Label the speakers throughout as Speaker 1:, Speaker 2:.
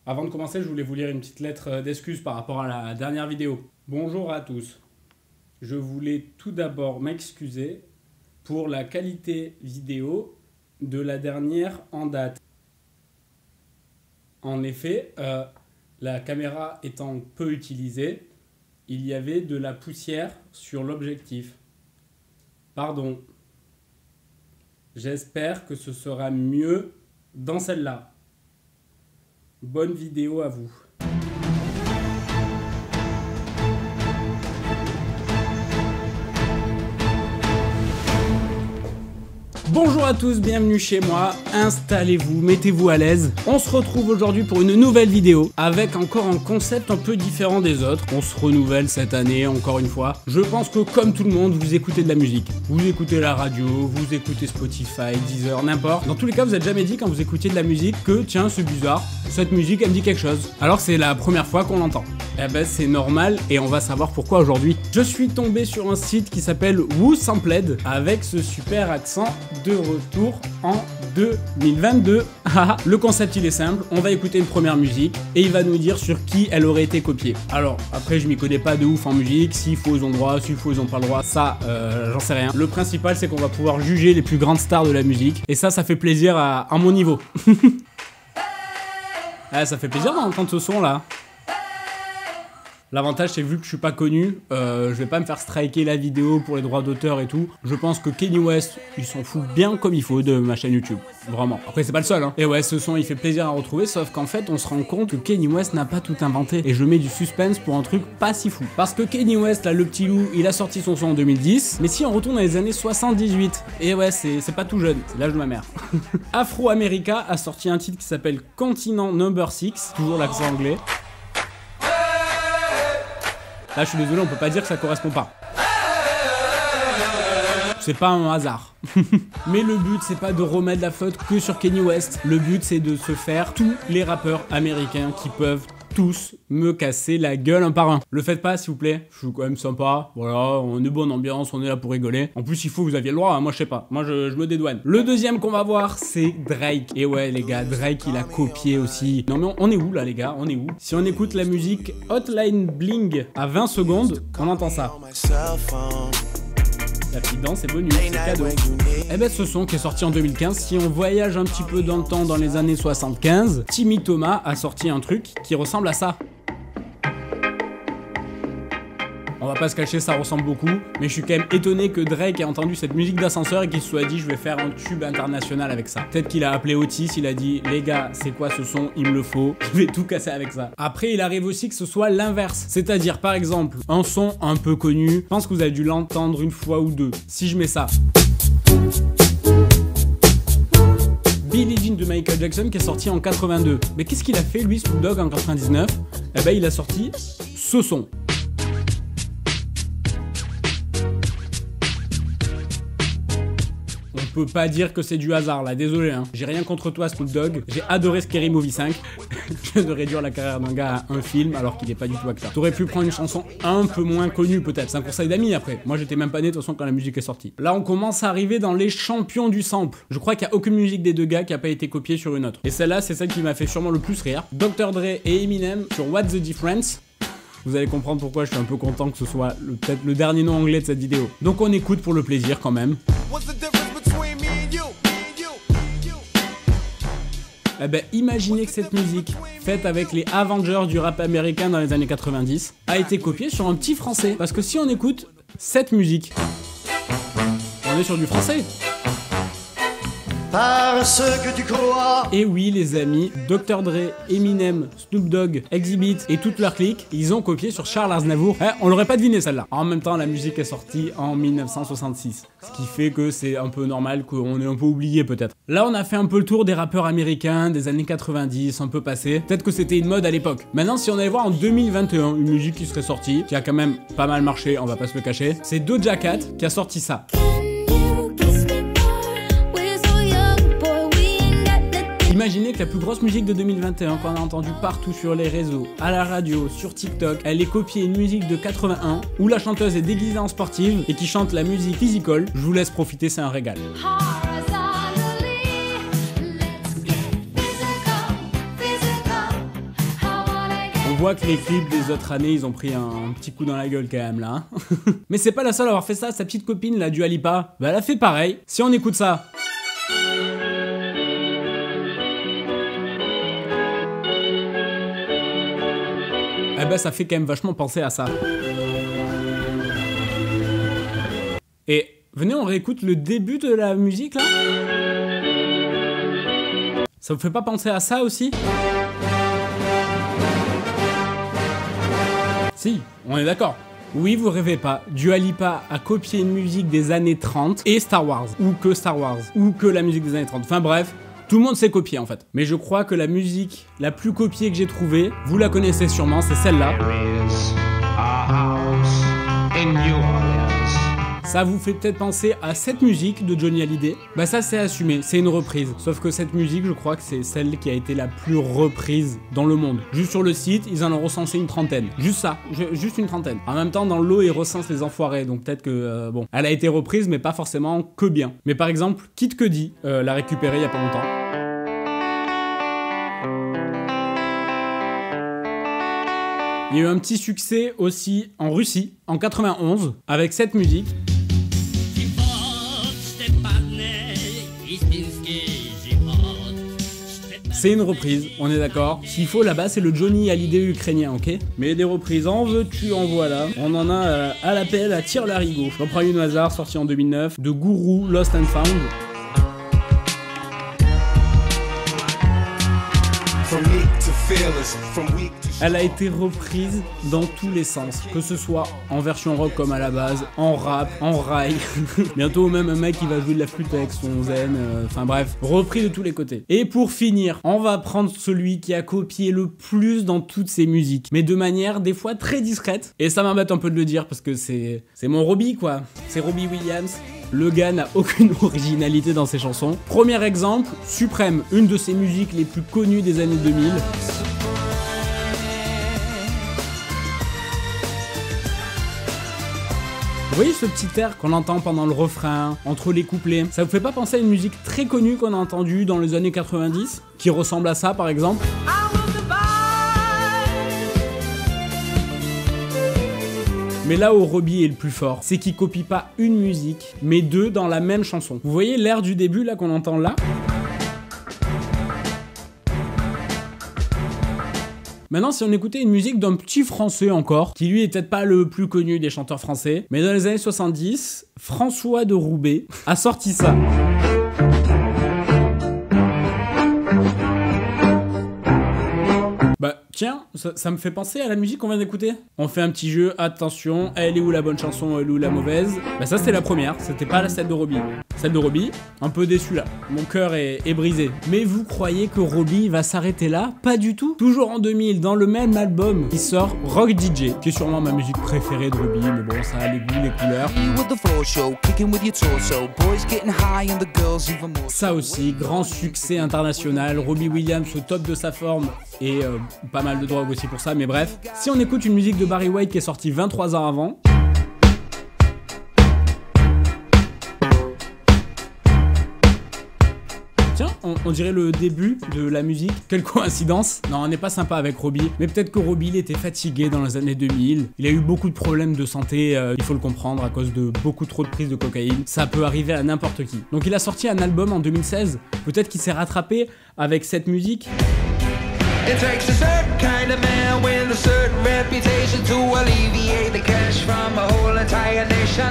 Speaker 1: Avant de commencer, je voulais vous lire une petite lettre d'excuse par rapport à la dernière vidéo. Bonjour à tous. Je voulais tout d'abord m'excuser pour la qualité vidéo de la dernière en date. En effet, la caméra étant peu utilisée, il y avait de la poussière sur l'objectif. Pardon. J'espère que ce sera mieux dans celle-là. Bonne vidéo à vous. Bonjour à tous, bienvenue chez moi, installez-vous, mettez-vous à l'aise. On se retrouve aujourd'hui pour une nouvelle vidéo avec encore un concept un peu différent des autres. On se renouvelle cette année, encore une fois. Je pense que comme tout le monde, vous écoutez de la musique. Vous écoutez la radio, vous écoutez Spotify, Deezer, n'importe. Dans tous les cas, vous n'êtes jamais dit quand vous écoutiez de la musique que tiens, c'est bizarre, cette musique elle me dit quelque chose. Alors c'est la première fois qu'on l'entend. Eh ben c'est normal et on va savoir pourquoi aujourd'hui. Je suis tombé sur un site qui s'appelle Who Sampled avec ce super accent de retour en 2022. Le concept il est simple, on va écouter une première musique et il va nous dire sur qui elle aurait été copiée. Alors après je m'y connais pas de ouf en musique, s'il faut ils ont le droit, s'il faut ils ont pas le droit, ça j'en sais rien. Le principal c'est qu'on va pouvoir juger les plus grandes stars de la musique et ça fait plaisir à mon niveau. Ça fait plaisir d'entendre ce son là. L'avantage c'est vu que je suis pas connu, je vais pas me faire striker la vidéo pour les droits d'auteur et tout. Je pense que Kanye West, il s'en fout bien comme il faut de ma chaîne YouTube. Vraiment. Après c'est pas le seul hein. Et ouais, ce son il fait plaisir à retrouver, sauf qu'en fait on se rend compte que Kanye West n'a pas tout inventé. Et je mets du suspense pour un truc pas si fou. Parce que Kanye West, là le petit loup, il a sorti son son en 2010. Mais si on retourne dans les années 78, et ouais c'est pas tout jeune, c'est l'âge de ma mère. Afro America a sorti un titre qui s'appelle Continent Number 6, toujours l'accent anglais. Là, je suis désolé, on peut pas dire que ça correspond pas. C'est pas un hasard. Mais le but, c'est pas de remettre la faute que sur Kanye West. Le but, c'est de se faire tous les rappeurs américains qui peuvent tous me casser la gueule un par un. Le faites pas, s'il vous plaît. Je suis quand même sympa. Voilà, on est bonne ambiance, on est là pour rigoler. En plus, il faut que vous aviez le droit. Hein. Moi, je sais pas. Moi, je me dédouane. Le deuxième qu'on va voir, c'est Drake. Et ouais, les gars, Drake, il a copié aussi. Non, mais on est où, là, les gars? On est où? Si on écoute la musique Hotline Bling à 20 secondes, on entend ça. La petite danse est bonus, c'est cadeau. Eh ben ce son qui est sorti en 2015, si on voyage un petit peu dans le temps dans les années 75, Timmy Thomas a sorti un truc qui ressemble à ça. On va pas se cacher, ça ressemble beaucoup, mais je suis quand même étonné que Drake ait entendu cette musique d'ascenseur et qu'il se soit dit je vais faire un tube international avec ça. Peut-être qu'il a appelé Otis, il a dit les gars c'est quoi ce son, il me le faut, je vais tout casser avec ça. Après il arrive aussi que ce soit l'inverse, c'est-à-dire par exemple un son un peu connu, je pense que vous avez dû l'entendre une fois ou deux. Si je mets ça. Billie Jean de Michael Jackson qui est sorti en 82. Mais qu'est-ce qu'il a fait lui Snoop Dogg en 99? Eh ben il a sorti ce son. On peut pas dire que c'est du hasard là, désolé hein. J'ai rien contre toi Snoop Dogg, j'ai adoré Scary Movie 5. Je viens de réduire la carrière d'un gars à un film alors qu'il est pas du tout acteur. T'aurais pu prendre une chanson un peu moins connue peut-être, c'est un conseil d'amis après. Moi j'étais même pas né de toute façon quand la musique est sortie. Là on commence à arriver dans les champions du sample. Je crois qu'il y a aucune musique des deux gars qui a pas été copiée sur une autre. Et celle-là c'est celle qui m'a fait sûrement le plus rire. Dr Dre et Eminem sur What's the Difference. Vous allez comprendre pourquoi je suis un peu content que ce soit peut-être le dernier nom anglais de cette vidéo. Donc on écoute pour le plaisir quand même. Eh ben, imaginez que cette musique, faite avec les Avengers du rap américain dans les années 90, a été copiée sur un petit français. Parce que si on écoute cette musique, on est sur du français. Parce que tu crois. Et oui les amis, Dr Dre, Eminem, Snoop Dogg, Exhibit et toute leur clique, ils ont copié sur Charles Aznavour. On l'aurait pas deviné celle-là. En même temps la musique est sortie en 1966. Ce qui fait que c'est un peu normal qu'on ait un peu oublié peut-être. Là on a fait un peu le tour des rappeurs américains des années 90, un peu passé. Peut-être que c'était une mode à l'époque. Maintenant si on allait voir en 2021 une musique qui serait sortie, qui a quand même pas mal marché, on va pas se le cacher, c'est Doja Cat qui a sorti ça. Imaginez que la plus grosse musique de 2021 qu'on a entendue partout sur les réseaux, à la radio, sur TikTok, elle est copiée une musique de 81 où la chanteuse est déguisée en sportive et qui chante la musique Physical. Je vous laisse profiter, c'est un régal. On voit que les clips des autres années, ils ont pris un petit coup dans la gueule quand même là. Hein. Mais c'est pas la seule à avoir fait ça, sa petite copine, la Dua Lipa, bah elle a fait pareil. Si on écoute ça. Eh ben ça fait quand même vachement penser à ça. Et venez, on réécoute le début de la musique là. Ça vous fait pas penser à ça aussi? Si, on est d'accord. Oui, vous rêvez pas, Dua Lipa a copié une musique des années 30 et Star Wars, ou que la musique des années 30. Enfin bref, tout le monde s'est copié en fait. Mais je crois que la musique la plus copiée que j'ai trouvée, vous la connaissez sûrement, c'est celle-là. Ça vous fait peut-être penser à cette musique de Johnny Hallyday. Bah ça c'est assumé, c'est une reprise. Sauf que cette musique, je crois que c'est celle qui a été la plus reprise dans le monde. Juste sur le site, ils en ont recensé une trentaine. Juste ça, juste une trentaine. En même temps, dans le lot, ils recensent les enfoirés. Donc peut-être que, bon, elle a été reprise, mais pas forcément que bien. Mais par exemple, Kid Cudi l'a récupéré il y a pas longtemps. Il y a eu un petit succès aussi en Russie, en 91, avec cette musique. C'est une reprise, on est d'accord. S'il faut là-bas, c'est le Johnny Hallyday ukrainien, ok? Mais des reprises, en veux-tu, en voilà. On en a à l'appel, à tire-larigot. Je reprends une au hasard, sortie en 2009, de Guru, Lost and Found. Elle a été reprise dans tous les sens, que ce soit en version rock comme à la base, en rap, en rail, bientôt même un mec qui va jouer de la flûte avec son zen, enfin bref, repris de tous les côtés. Et pour finir, on va prendre celui qui a copié le plus dans toutes ses musiques, mais de manière des fois très discrète, et ça m'embête un peu de le dire parce que c'est mon Robbie quoi, c'est Robbie Williams. Le gars n'a aucune originalité dans ses chansons. Premier exemple, Suprême, une de ses musiques les plus connues des années 2000. Vous voyez ce petit air qu'on entend pendant le refrain, entre les couplets? Ça vous fait pas penser à une musique très connue qu'on a entendue dans les années 90, qui ressemble à ça par exemple? Mais là où Robbie est le plus fort, c'est qu'il copie pas une musique, mais deux dans la même chanson. Vous voyez l'air du début là qu'on entend là? Maintenant, si on écoutait une musique d'un petit français encore, qui lui est peut-être pas le plus connu des chanteurs français, mais dans les années 70, François de Roubaix a sorti ça. Bah tiens, ça me fait penser à la musique qu'on vient d'écouter. On fait un petit jeu, attention, elle est où la bonne chanson, elle est où la mauvaise? Bah ça c'était la première, c'était pas celle de Robbie. Celle de Robbie, un peu déçu là, mon cœur est brisé. Mais vous croyez que Robbie va s'arrêter là? Pas du tout. Toujours en 2000, dans le même album, il sort Rock DJ, qui est sûrement ma musique préférée de Robbie, mais bon ça a les goûts, les couleurs. Ça aussi, grand succès international, Robbie Williams au top de sa forme, et pas mal de drogue aussi pour ça, mais bref. Si on écoute une musique de Barry White qui est sortie 23 ans avant, tiens, on dirait le début de la musique. Quelle coïncidence. Non, on n'est pas sympa avec Robbie, mais peut-être que Robbie il était fatigué dans les années 2000. Il a eu beaucoup de problèmes de santé, il faut le comprendre, à cause de beaucoup trop de prises de cocaïne. Ça peut arriver à n'importe qui. Donc il a sorti un album en 2016. Peut-être qu'il s'est rattrapé avec cette musique. It takes a certain kind of man with a certain reputation to alleviate the cash from a whole entire nation.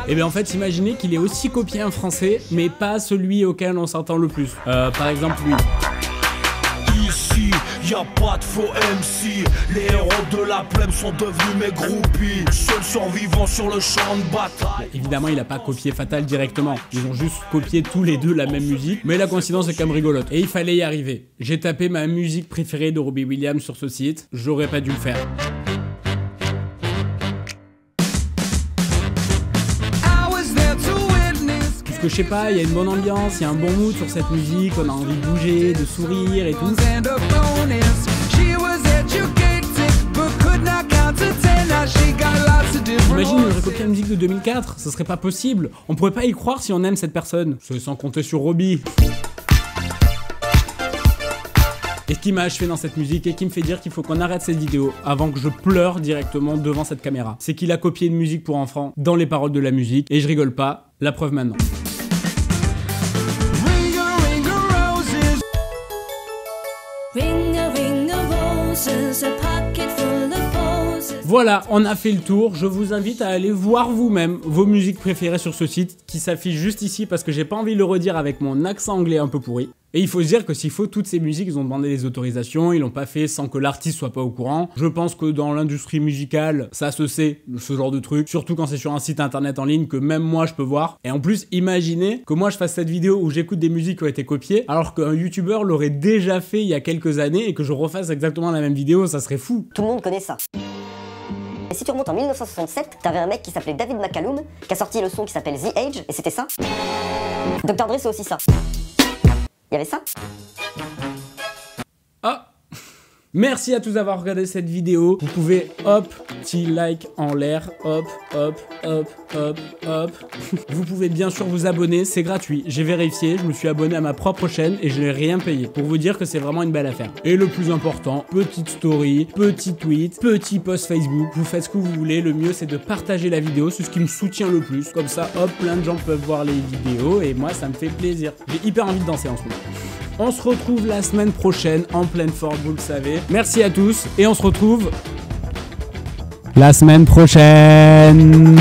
Speaker 1: Et bien en fait, imaginez qu'il ait aussi copié un français, mais pas celui auquel on s'entend le plus. Par exemple lui. Ici, y a pas de faux MC. Les héros de la plèbe sont devenus mes groupies. Seul survivant sur le champ de bataille. Évidemment, il a pas copié Fatal directement. Ils ont juste copié tous les deux la même musique. Mais la coïncidence est quand même rigolote. Et il fallait y arriver. J'ai tapé ma musique préférée de Robbie Williams sur ce site. J'aurais pas dû le faire. Que je sais pas, il y a une bonne ambiance, il y a un bon mood sur cette musique, on a envie de bouger, de sourire et tout. Imagine, il aurait copié la musique de 2004, ce serait pas possible. On pourrait pas y croire si on aime cette personne. C'est sans compter sur Robbie. et qui m'a achevé dans cette musique et qui me fait dire qu'il faut qu'on arrête cette vidéo avant que je pleure directement devant cette caméra. C'est qu'il a copié une musique pour enfants dans les paroles de la musique et je rigole pas, la preuve maintenant. Voilà, on a fait le tour. Je vous invite à aller voir vous-même vos musiques préférées sur ce site qui s'affiche juste ici parce que j'ai pas envie de le redire avec mon accent anglais un peu pourri. Et il faut se dire que s'il faut, toutes ces musiques, ils ont demandé les autorisations, ils l'ont pas fait sans que l'artiste soit pas au courant. Je pense que dans l'industrie musicale, ça se sait, ce genre de truc, surtout quand c'est sur un site internet en ligne que même moi je peux voir. Et en plus, imaginez que moi je fasse cette vidéo où j'écoute des musiques qui ont été copiées, alors qu'un youtubeur l'aurait déjà fait il y a quelques années et que je refasse exactement la même vidéo, ça serait fou.
Speaker 2: Tout le monde connaît ça. Et si tu remontes en 1967, t'avais un mec qui s'appelait David McCallum, qui a sorti le son qui s'appelle The Age, et c'était ça. Dr. Dre, c'est aussi ça. Il y avait ça.
Speaker 1: Ah. Merci à tous d'avoir regardé cette vidéo. Vous pouvez, hop, petit like en l'air, hop, hop, hop, hop, hop. Vous pouvez bien sûr vous abonner, c'est gratuit. J'ai vérifié, je me suis abonné à ma propre chaîne et je n'ai rien payé. Pour vous dire que c'est vraiment une belle affaire. Et le plus important, petite story, petit tweet, petit post Facebook. Vous faites ce que vous voulez, le mieux c'est de partager la vidéo, c'est ce qui me soutient le plus. Comme ça, hop, plein de gens peuvent voir les vidéos et moi ça me fait plaisir. J'ai hyper envie de danser en ce moment. On se retrouve la semaine prochaine en pleine forme, vous le savez. Merci à tous et on se retrouve la semaine prochaine.